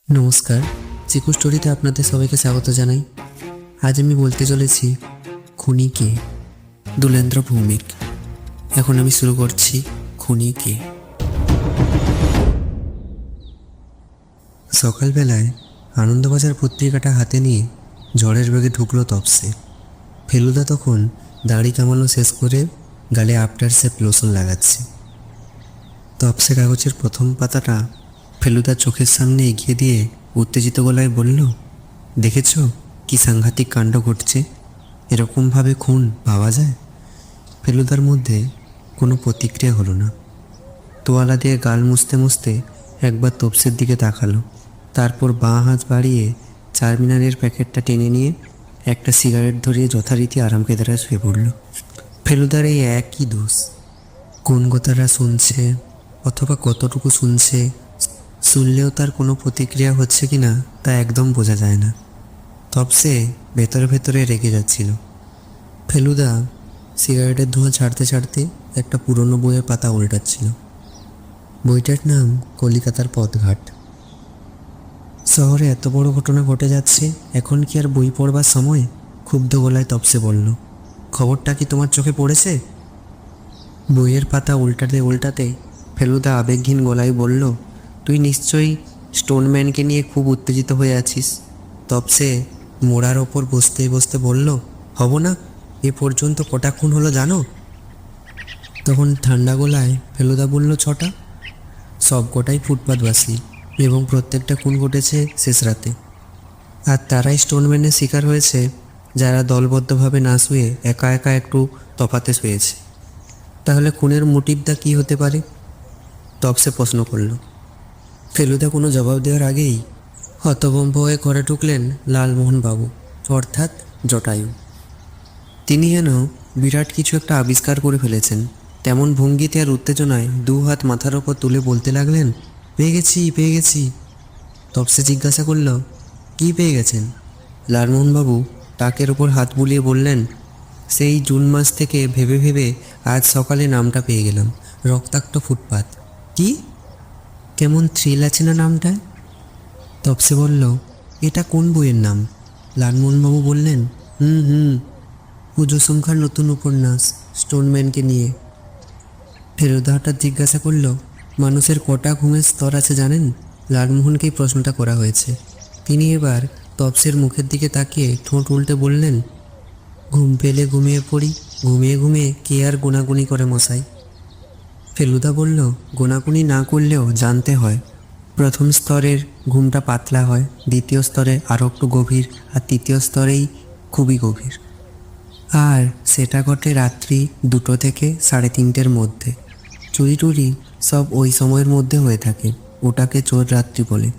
নমস্কার, চিকু স্টোরিতে আপনাদের সবাইকে স্বাগত জানাই। আজ আমি বলতে চলেছি খুনি কে, দুলেন্দ্র ভৌমিক। এখন আমি শুরু করছি খুনি কে। সকালবেলায় আনন্দবাজার পত্রিকাটা হাতে নিয়ে ঝড়ের বেগে ঢুকলো তপসে। ফেলুদা তখন দাড়ি কামানো শেষ করে গালে আফটার শেভ লোশন লাগাচ্ছে। তপসে কাগজের প্রথম পাতাটা ফেলুদার চোখের সামনে এগিয়ে দিয়ে উত্তেজিত গলায় বলল, দেখেছ কি সাংঘাতিক কাণ্ড ঘটছে? এরকমভাবে খুন ভাবা যায়? ফেলুদার মধ্যে কোনো প্রতিক্রিয়া হলো না। তোয়ালা দিয়ে গাল মুছতে মুছতে একবার তপসের দিকে তাকালো, তারপর বাঁ হাত বাড়িয়ে চারমিনারের প্যাকেটটা টেনে নিয়ে একটা সিগারেট ধরিয়ে যথারীতি আরাম কেদারায় শুয়ে পড়ল। ফেলুদার এই একই দোষ, কোন কথাটা শুনছে অথবা কতটুকু শুনছে, শুনলেও তার কোনো প্রতিক্রিয়া হচ্ছে কি না তা একদম বোঝা যায় না। তপসে ভেতরে ভেতরে রেগে যাচ্ছিল। ফেলুদা সিগারেটের ধোঁয়া ছাড়তে ছাড়তে একটা পুরনো বইয়ের পাতা উল্টাচ্ছিল। বইটার নাম কলিকাতার পথঘাট। শহরে এত বড় ঘটনা ঘটে যাচ্ছে, এখন কি আর বই পড়বার সময়? ক্ষুব্ধ গলায় তপসে বলল, খবরটা কি তোমার চোখে পড়েছে? বইয়ের পাতা উল্টাতে উল্টাতে ফেলুদা আবেগহীন গলায় বলল, তুই নিশ্চয়ই স্টোনম্যানকে নিয়ে খুব উত্তেজিত হয়ে আছিস। তপসে মোড়ার ওপর বসতে বসতে বলল, হব না? এ পর্যন্ত কটা খুন হলো জানো? তখন ঠান্ডা গলায় ফেলুদা বলল, 6টা। সব কটাই ফুটপাতবাসী এবং প্রত্যেকটা খুন ঘটেছে শেষ রাতে। আর তারাই স্টোনম্যানের শিকার হয়েছে যারা দলবদ্ধভাবে না শুয়ে একা একা একটু তফাতে শুয়েছে। তাহলে খুনের মোটিভটা কী হতে পারে? তপসে প্রশ্ন করল। ফেলুদা কোনো জবাব দেওয়ার আগেই হতভম্ব হয়ে ঘরে ঢুকলেন লালমোহনবাবু, অর্থাৎ জটায়ু। তিনি যেন বিরাট কিছু একটা আবিষ্কার করে ফেলেছেন তেমন ভঙ্গিতে আর উত্তেজনায় 2 হাত মাথার ওপর তুলে বলতে লাগলেন, পেয়ে গেছি পেয়ে গেছি। তপসে জিজ্ঞাসা করল, কী পেয়ে গেছেন? লালমোহনবাবু টাকের ওপর হাত বুলিয়ে বললেন, সেই জুন মাস থেকে ভেবে ভেবে আজ সকালে নামটা পেয়ে গেলাম, রক্তাক্ত ফুটপাত। কি কেমন থ্রিল আছে না নামটায়? তপসে বলল, এটা কোন বইয়ের নাম? লালমোহনবাবু বললেন, পুজো সংখ্যার নতুন উপন্যাস, স্টোনম্যানকে নিয়ে। ফেলুদা হঠাৎ জিজ্ঞাসা করল, মানুষের কটা ঘুমের স্তর আছে জানেন? লালমোহনকেই প্রশ্নটা করা হয়েছে। তিনি এবার তপসের মুখের দিকে তাকিয়ে ঠোঁট উল্টে বললেন, ঘুম পেলে ঘুমিয়ে পড়ি, ঘুমিয়ে ঘুমিয়ে কে আর গোনাগুনি করে মশাই? ফেলুদা বলল, গোনাগুনি না করলেও জানতে হয়। প্রথম স্তরের ঘুমটা পাতলা হয়, দ্বিতীয় স্তরে আরও একটু গভীর, আর তৃতীয় স্তরেই খুবই গভীর। আর সেটা ঘটে রাত্রি 2টো থেকে 3:30-এর মধ্যে। চুরি টুরি সব ওই সময়ের মধ্যে হয়ে থাকে, ওটাকে চোর রাত্রি বলে।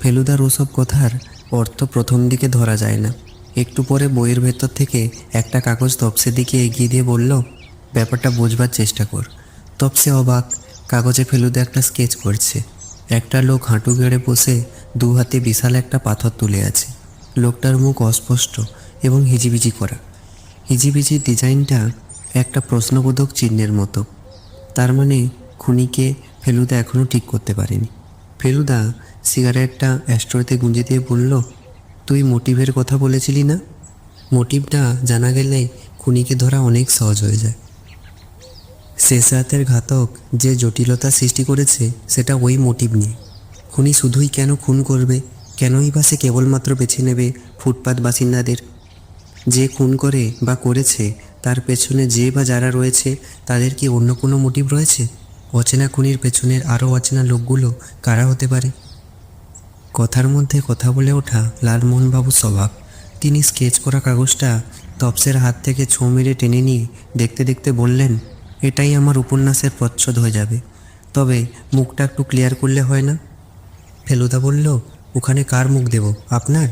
ফেলুদার ওসব কথার অর্থ প্রথম দিকে ধরা যায় না। একটু পরে বইয়ের ভেতর থেকে একটা কাগজ তপসের দিকে এগিয়ে দিয়ে বলল, ব্যাপারটা বোঝবার চেষ্টা কর। তপসে অবাক, কাগজে ফেলুদা একটা স্কেচ করছে। একটা লোক হাঁটু গেড়ে বসে 2 হাতে বিশাল একটা পাথর তুলে আছে। লোকটার মুখ অস্পষ্ট এবং হিজিবিজি করা। হিজিবিজির ডিজাইনটা একটা প্রশ্নবোধক চিহ্নের মতো। তার মানে খুনিকে ফেলুদা এখনও ঠিক করতে পারেনি। ফেলুদা সিগারেটটা অ্যাস্ট্রোতে গুঁজে দিয়ে বলল, তুই মোটিভের কথা বলেছিলি না? মোটিভটা জানা গেলে খুনিকে ধরা অনেক সহজ হয়ে যায়। শেষ রাতের ঘাতক যে জটিলতা সৃষ্টি করেছে সেটা ওই মোটিভ নিয়ে। খুনি শুধুই কেন খুন করবে? কেনই বা সে কেবলমাত্র বেছে নেবে ফুটপাত বাসিন্দাদের? যে খুন করে বা করেছে তার পেছনে যে বা যারা রয়েছে তাদের কি অন্য কোনো মোটিভ রয়েছে? অচেনা খুনির পেছনের আরও অচেনা লোকগুলো কারা হতে পারে? কথার মধ্যে কথা বলে ওঠা লালমোহনবাবুর স্বভাব। তিনি স্কেচ করা কাগজটা তপসের হাত থেকে ছোঁ মেরে টেনে নিয়ে দেখতে দেখতে বললেন, এটাই আমার উপন্যাসের প্রচ্ছদ হয়ে যাবে, তবে মুখটা একটু ক্লিয়ার করলে হয় না? ফেলুদা বলল, ওখানে কার মুখ দেব, আপনার?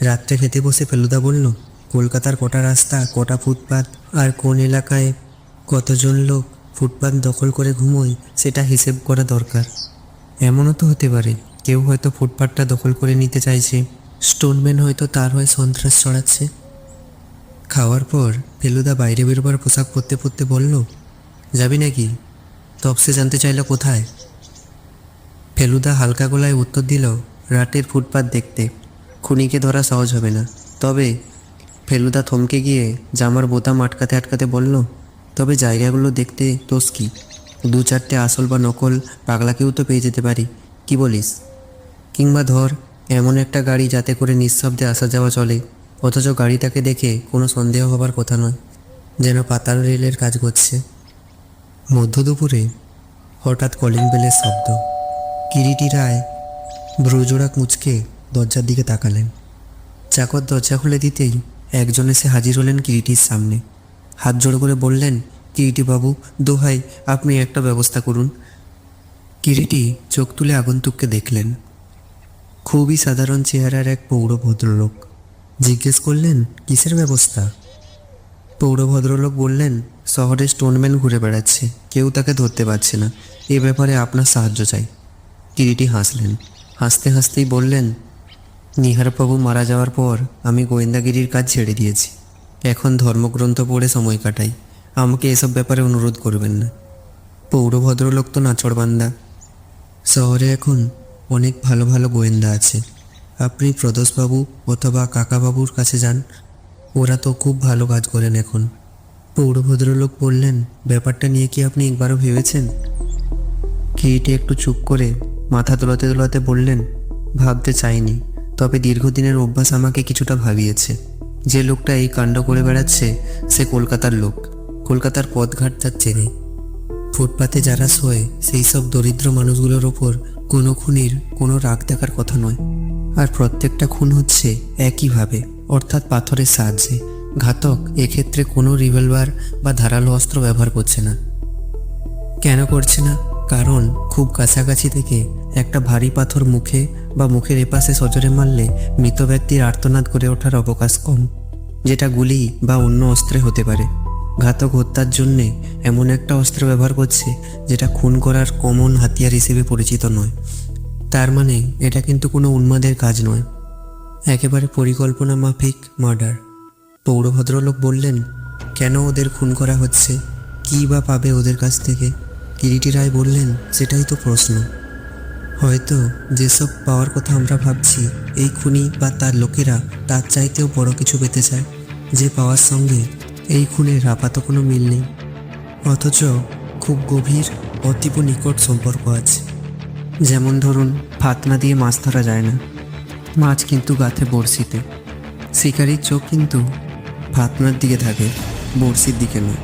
রাত্রে খেতে বসে ফেলুদা বলল, কলকাতার কটা রাস্তা, কটা ফুটপাত, আর কোন এলাকায় কতজন লোক ফুটপাত দখল করে ঘুমোয় সেটা হিসেব করা দরকার। এমনও তো হতে পারে কেউ হয়তো ফুটপাতটা দখল করে নিতে চাইছে, স্টোনম্যান হয়তো তার হয়ে সন্ত্রাস ছড়াচ্ছে। খাওয়ার পর ফেলুদা বাইরে বেরোবার পোশাক পরতে পরতে বলল, যাবি নাকি? তপসে জানতে চাইল কোথায়। ফেলুদা হালকা গলায় উত্তর দিল, রাতের ফুটপাত দেখতে। খুনিকে ধরা সহজ হবে না। তবে ফেলুদা থমকে গিয়ে জামার বোতাম আটকাতে আটকাতে বলল, তবে জায়গাগুলো দেখতে দোষ কি? 2-4টে আসল বা নকল পাগলাকেও তো পেয়ে যেতে পারি, কি বলিস? কিংবা ধর এমন একটা গাড়ি যাতে করে নিঃশব্দে আসা যাওয়া চলে, অথচ গাড়িটাকে দেখে কোনো সন্দেহ হবার কথা নয়, যেন পাতাল রেলের কাজ করছে। মধ্য দুপুরে হঠাৎ কলিং বেলের শব্দ। কিরিটি রায় ভ্রুজোড়া মুচকে দরজার দিকে তাকালেন। চাকর দরজা খুলে দিতেই একজন এসে হাজির হলেন কিরিটির সামনে। হাত জোড়ো করে বললেন, কিরিটিবাবু, দোহাই আপনি একটা ব্যবস্থা করুন। কিরিটি চোখ তুলে আগন্তুককে দেখলেন। খুবই সাধারণ চেহারার এক পৌর ভদ্রলোক। জিজ্ঞেস করলেন, কিসের ব্যবস্থা? পৌর ভদ্রলোক বললেন, শহরে স্টোনম্যান ঘুরে বেড়াচ্ছে, কেউ তাকে ধরতে পারছে না, এ ব্যাপারে আপনার সাহায্য চাই। কিরিটি হাসলেন। হাসতে হাসতেই বললেন, নিহারবাবু মারা যাওয়ার পর আমি গোয়েন্দাগিরির কাজ ছেড়ে দিয়েছি। এখন ধর্মগ্রন্থ পড়ে সময় কাটাই। আমাকে এসব ব্যাপারে অনুরোধ করবেন না। পৌর ভদ্রলোক তো নাছোড়বান্দা। শহরে এখন অনেক ভালো ভালো গোয়েন্দা আছে। আপনি প্রদোষবাবু অথবা কাকাবাবুর কাছে যান, ওরা তো খুব ভালো কাজ করেন এখন। পৌর ভদ্রলোক বললেন, ব্যাপারটা নিয়ে কি আপনি একবারও ভেবেছেন? কিরিটি একটু চুপ করে মাথা দোলাতে দোলাতে বললেন, ভাবতে চাইনি, তবে দীর্ঘদিনের অভ্যাস আমাকে কিছুটা ভাবিয়েছে। যে লোকটা এই কাণ্ড করে বেড়াচ্ছে সে কলকাতার লোক, কলকাতার পথঘাট তার চেনে। ফুটপাতে যারা শোয় সেই সব দরিদ্র মানুষগুলোর ওপর কোনো খুনির কোনো রাগ দেখার কথা নয়। আর প্রত্যেকটা খুন হচ্ছে একইভাবে, অর্থাৎ পাথরের সাহায্যে। ঘাতক এক্ষেত্রে কোনো রিভলভার বা ধারালো অস্ত্র ব্যবহার করছে না। কেন করছে না? কারণ খুব কাছাকাছি থেকে একটা ভারী পাথর মুখে বা মুখের এপাশে সজোরে মারলে মৃত ব্যক্তির আর্তনাদ করে ওঠার অবকাশ কম, যেটা গুলি বা অন্য অস্ত্রে হতে পারে। ঘাতক হত্যার জন্যে এমন একটা অস্ত্র ব্যবহার করছে যেটা খুন করার কমন হাতিয়ার হিসেবে পরিচিত নয়। তার মানে এটা কিন্তু কোনো উন্মাদের কাজ নয়, একেবারে পরিকল্পনা মাফিক মার্ডার। পৌর ভদ্রলোক বললেন, কেন ওদের খুন করা হচ্ছে? কী বা পাবে ওদের কাছ থেকে? কিরিটি রায় বললেন, সেটাই তো প্রশ্ন। হয়তো যেসব পাওয়ার কথা আমরা ভাবছি, এই খুনি বা তার লোকেরা তার চাইতেও বড় কিছু পেতে চায়, যে পাওয়ার সঙ্গে এই খুনের আপাতত কোনো মিল নেই, অথচ খুব গভীর অতীব নিকট সম্পর্ক আছে। যেমন ধরুন, ফাতনা দিয়ে মাছ ধরা যায় না, মাছ কিন্তু গাঁথে বড়শিতে। শিকারির চোখ কিন্তু ফাতনার দিকে থাকে, বড়শির দিকে নয়।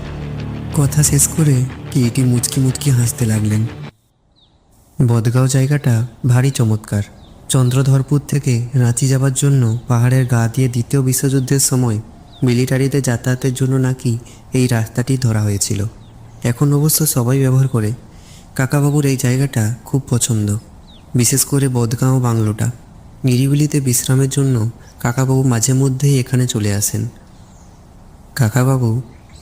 কথা শেষ করে কিরিটি মুচকি মুচকি হাসতে লাগলেন। বদগাঁও জায়গাটা ভারী চমৎকার। চন্দ্রধরপুর থেকে রাঁচি যাবার জন্য পাহাড়ের গা দিয়ে দ্বিতীয় বিশ্বযুদ্ধের সময় মিলিটারিতে যাতায়াতের জন্য নাকি এই রাস্তাটি ধরা হয়েছিল। এখন অবশ্য সবাই ব্যবহার করে। কাকাবাবুর এই জায়গাটা খুব পছন্দ, বিশেষ করে বদগাঁও বাংলোটা। নিরিবিলিতে বিশ্রামের জন্য কাকাবাবু মাঝে মধ্যেই এখানে চলে আসেন। কাকাবাবু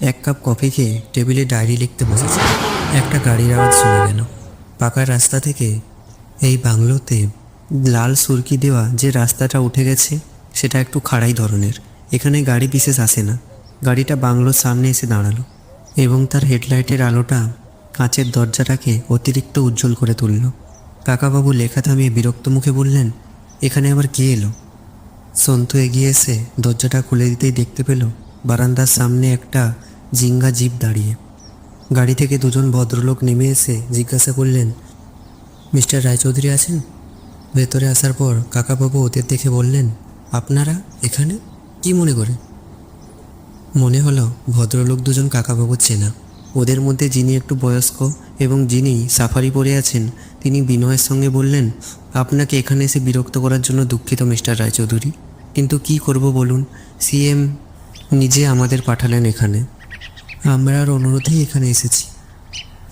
এক কাপ কফি খেয়ে টেবিলে ডায়েরি লিখতে বসেছে। একটা গাড়ির আওয়াজ শোনা গেল। পাকা রাস্তা থেকে এই বাংলোতে লাল সুরকি দেওয়া যে রাস্তাটা উঠে গেছে সেটা একটু খাড়াই ধরনের। এখানে গাড়ি বিশেষ আসে না। গাড়িটা বাংলোর সামনে এসে দাঁড়ালো এবং তার হেডলাইটের আলোটা কাঁচের দরজাটাকে অতিরিক্ত উজ্জ্বল করে তুলল। কাকাবাবু লেখা থামিয়ে বিরক্ত মুখে বললেন, এখানে আবার কে এলো? সন্তু এগিয়ে এসে দরজাটা খুলে দিতেই দেখতে পেল বারান্দার সামনে একটা জিঙ্গা জিপ দাঁড়িয়ে। গাড়ি থেকে দুজন ভদ্রলোক নেমে এসে জিজ্ঞাসা করলেন, মিস্টার রায়চৌধুরী আছেন? ভেতরে আসার পর কাকাবাবু ওদের দেখে বললেন, আপনারা এখানে কি মনে করে? মনে হলো ভদ্রলোক দুজন কাকাবাবুর চেনা। ওদের মধ্যে যিনি একটু বয়স্ক এবং যিনি সাফারি পরে আছেন তিনি বিনয়ের সঙ্গে বললেন, আপনাকে এখানে এসে বিরক্ত করার জন্য দুঃখিত মিস্টার রায়চৌধুরী, কিন্তু কি করব বলুন, সিএম নিজে আমাদের পাঠালেন এখানে। আমরা আর অনুরোধেই এখানে এসেছি।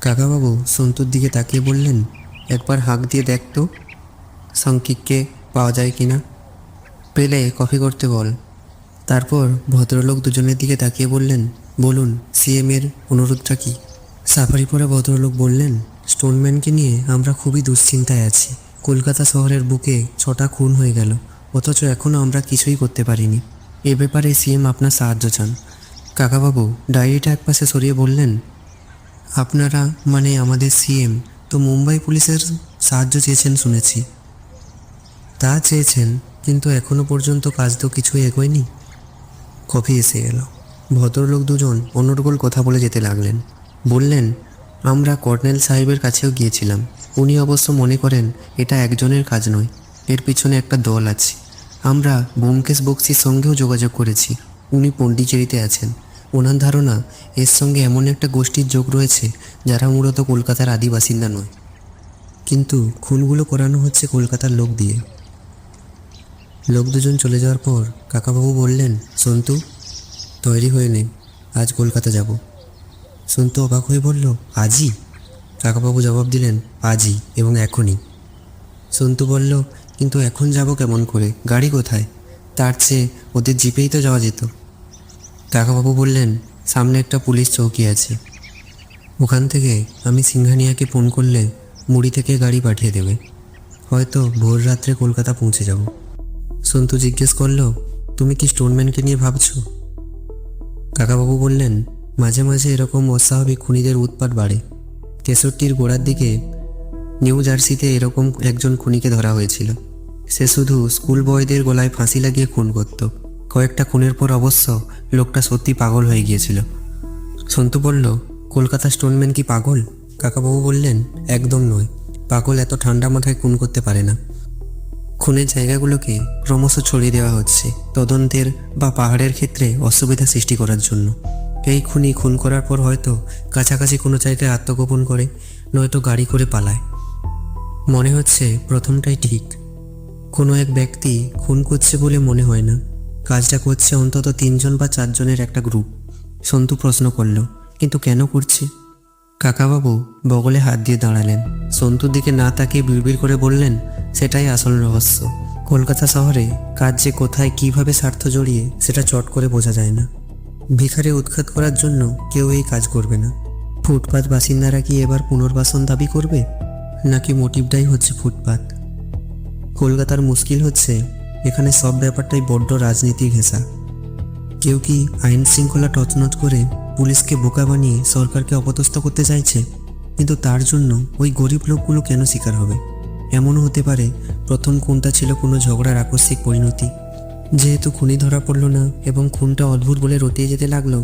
কাকাবাবু সন্তুর দিকে তাকিয়ে বললেন, একবার হাঁক দিয়ে দেখ তো সাংকিককে পাওয়া যায় কি না, পেলে কফি করতে বল। তারপর ভদ্রলোক দুজনের দিকে তাকিয়ে বললেন, বলুন সিএমের অনুরোধটা কি? সাফারি পরা ভদ্রলোক বললেন, স্টোনম্যানকে নিয়ে আমরা খুবই দুশ্চিন্তায় আছি। কলকাতা শহরের বুকে 6টা খুন হয়ে গেল, অথচ এখনও আমরা কিছুই করতে পারিনি। এ ব্যাপারে সিএম আপনার সাহায্য চান। কাকাবাবু ডায়েরিটা একপাশে সরিয়ে বললেন, আপনারা মানে আমাদের সিএম তো মুম্বাই পুলিশের সাহায্য চেয়েছেন শুনেছি। তা চেয়েছেন, কিন্তু এখনো পর্যন্ত কাজ তো কিছুই এগোয়নি। কফি এসে গেল। ভদ্রলোক দুজন অনর্গল কথা বলে যেতে লাগলেন। বললেন, আমরা কর্নেল সাহেবের কাছেও গিয়েছিলাম। উনি অবশ্য মনে করেন এটা একজনের কাজ নয়, এর পিছনে একটা দল আছে। আমরা ব্যোমকেশ বক্সির সঙ্গেও যোগাযোগ করেছি। উনি পণ্ডিচেরিতে আছেন। ওনার ধারণা এর সঙ্গে এমন একটা গোষ্ঠীর যোগ রয়েছে যারা মূলত কলকাতার আদিবাসিন্দা নয়, কিন্তু খুনগুলো করানো হচ্ছে কলকাতার লোক দিয়ে। লোক দুজন চলে যাওয়ার পর কাকাবাবু বললেন, সন্তু, তৈরি হয়ে নে, আজ কলকাতা যাব। সন্তু অবাক হয়ে বলল, আজই? কাকাবাবু জবাব দিলেন, আজই এবং এখনই। সন্তু বলল, কিন্তু এখন যাব কেমন করে? গাড়ি কোথায়? তার চেয়ে ওদের জিপেই তো যাওয়া যেত। কাকাবাবু বললেন, সামনে একটা পুলিশ চৌকি আছে, ওখান থেকে আমি সিংহানিয়াকে ফোন করলে মুড়ি থেকে গাড়ি পাঠিয়ে দেবে। হয়তো ভোর রাত্রে কলকাতা পৌঁছে যাব। সন্তু জিজ্ঞেস করল, তুমি কি স্টোনম্যানকে নিয়ে ভাবছো? কাকাবাবু বললেন, মাঝে মাঝে এরকম অস্বাভাবিক খুনিদের উৎপাত বাড়ে। 63-র গোড়ার দিকে নিউ জার্সিতে এরকম একজন খুনিকে ধরা হয়েছিল। সে শুধু স্কুল বয়দের গলায় ফাঁসি লাগিয়ে খুন করত। কয়েকটা খুনের পর অবশ্য লোকটা সত্যি পাগল হয়ে গিয়েছিল। সন্তু বলল, কলকাতা স্টোনম্যান কি পাগল? কাকাবাবু বললেন, একদম নয়। পাগল এত ঠান্ডা মাথায় খুন করতে পারে না। খুনের জায়গাগুলোকে ক্রমশ ছড়িয়ে দেওয়া হচ্ছে তদন্তের বা পাহাড়ের ক্ষেত্রে অসুবিধা সৃষ্টি করার জন্য। এই খুনি খুন করার পর হয়তো কাছাকাছি কোনো জায়গায় আত্মগোপন করে, নয়তো গাড়ি করে পালায়। মনে হচ্ছে প্রথমটাই ঠিক। কোনো এক ব্যক্তি খুন করছে বলে মনে হয় না, কাজটা করছে অন্তত 3 বা 4 জনের একটা গ্রুপ। সন্তু প্রশ্ন করল, কিন্তু কেন করছে? কাকাবাবু বগলে হাত দিয়ে দাঁড়ালেন। সন্তুর দিকে না তাকিয়ে বিড়বিড় করে বললেন, সেটাই আসল রহস্য। কলকাতা শহরে কাজ যে কোথায় কিভাবে স্বার্থ জড়িয়ে সেটা চট করে বোঝা যায় না। ভিখারি উৎখাত করার জন্য কেউ এই কাজ করবে না। ফুটপাত বাসিন্দারা কি এবার পুনর্বাসন দাবি করবে, নাকি মোটিভটাই হচ্ছে ফুটপাত? কলকাতার মুশকিল হচ্ছে এখানে সব ব্যাপারটাই বড্ড রাজনীতি ঘেঁষা। কেউ কি আইন শৃঙ্খলা তছনছ করে পুলিশকে বোকা বানিয়ে সরকারকে অপদস্থ করতে চাইছে, কিন্তু তার জন্য ওই গরিব লোকগুলো কেন শিকার হবে? এমনও হতে পারে প্রথম খুনটা ছিল কোনো ঝগড়ার আকস্মিক পরিণতি। যেহেতু খুনি ধরা পড়ল না এবং খুনটা অদ্ভুত বলে রটিয়ে যেতে লাগলো,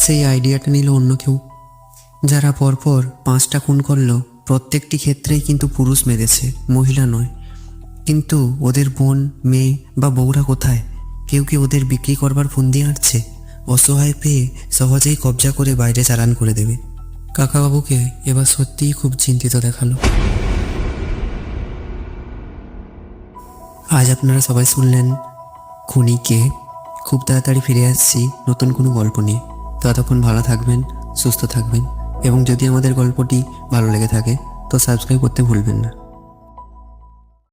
সেই আইডিয়াটা নিল অন্য কেউ। যারা পরপর 5টা খুন করলো, প্রত্যেকটি ক্ষেত্রেই কিন্তু পুরুষ মেরেছে, মহিলা নয়। কিন্তু ওদের বোন, মেয়ে বা বউরা কোথায়? কেউ কি ওদের বিক্রি করবার ফন্দি আঁটছে? অসহায় পেয়ে সহজেই কবজা করে বাইরে চালান করে দেবে। কাকাবাবুকে এবার সত্যিই খুব চিন্তিত দেখালো। আজ আপনারা সবাই শুনলেন খুনি কে। খুব তাড়াতাড়ি ফিরে আসছি নতুন কোনো গল্প নিয়ে। ততক্ষণ ভালো থাকবেন, সুস্থ থাকবেন, এবং যদি আমাদের গল্পটি ভালো লেগে থাকে তো সাবস্ক্রাইব করতে ভুলবেন না।